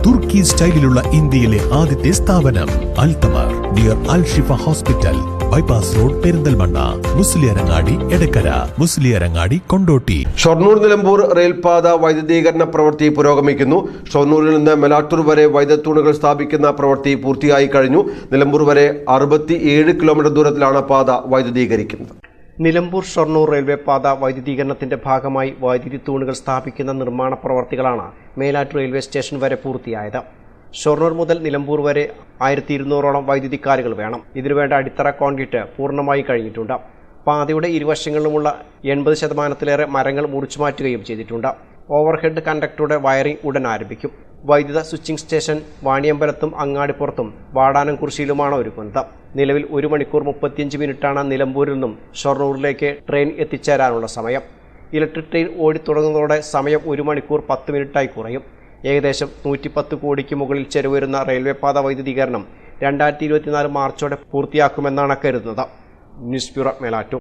തുർക്കി സ്റ്റൈലിലുള്ള ഇന്ത്യയിലെ ആദ്യത്തെ സ്ഥാപനം Althamar near Al Shifa hospital, bypass road, Perinthalmanna, Musliyarangadi, Edakkara, Musliyarangadi, Kondotty. Shoranur Nilambur റെയിൽപാത വൈദ്യുതീകരണ പ്രവൃത്തി പുരോഗമിക്കുന്നു. ഷൊർണൂരിൽ നിന്ന് മെലാറ്റൂർ വരെ വൈദ്യുതൂണുകൾ സ്ഥാപിക്കുന്ന പ്രവൃത്തി പൂർത്തിയായി കഴിഞ്ഞു. നിലമ്പൂർ വരെ 67 കിലോമീറ്റർ ദൂരത്തിലാണ് പാത വൈദ്യുതീകരിക്കുന്നത്. നിലമ്പൂർ ഷൊർണൂർ റെയിൽവേ പാത വൈദ്യുതീകരണത്തിന്റെ ഭാഗമായി വൈദ്യുതി തൂണുകൾ സ്ഥാപിക്കുന്ന നിർമ്മാണ പ്രവർത്തികളാണ് മേലാറ്റൂർ റെയിൽവേ സ്റ്റേഷൻ വരെ പൂർത്തിയായത്. ഷൊർണൂർ മുതൽ നിലമ്പൂർ വരെ 1200ഓളം വൈദ്യുതിക്കാരുകൾ വേണം. ഇതിനുവേണ്ട അടിത്തറ കോൺക്രീറ്റ് പൂർണ്ണമായി കഴിഞ്ഞിട്ടുണ്ട്. പാതയുടെ ഇരുവശങ്ങളിലുമുള്ള 80%-ലേറെ മരങ്ങൾ മുറിച്ചു മാറ്റുകയും ചെയ്തിട്ടുണ്ട്. ഓവർഹെഡ് കണ്ടക്ടറുടെ വയറിംഗ് ഉടൻ ആരംഭിക്കും. വൈദ്യുത സ്വിച്ചിംഗ് സ്റ്റേഷൻ വാണിയമ്പലത്തും അങ്ങാടിപ്പുറത്തും വാടാനംകുറിശ്ശിയിലുമാണ് ഒരുക്കുന്നത്. നിലവിൽ 1 മണിക്കൂർ 35 മിനിറ്റാണ് നിലമ്പൂരിൽ നിന്നും ഷൊർണൂരിലേക്ക് ട്രെയിൻ എത്തിച്ചേരാനുള്ള സമയം. ഇലക്ട്രിക് ട്രെയിൻ ഓടിത്തുടങ്ങുന്നതോടെ സമയം 1 മണിക്കൂർ 10 മിനിറ്റായി കുറയും. ഏകദേശം 110 കോടിക്ക് മുകളിൽ ചെലവുവരുന്ന റെയിൽവേ പാത വൈദ്യുതീകരണം 2024 മാർച്ചോടെ പൂർത്തിയാക്കുമെന്നാണ് കരുതുന്നത്. News bureau, Melattur.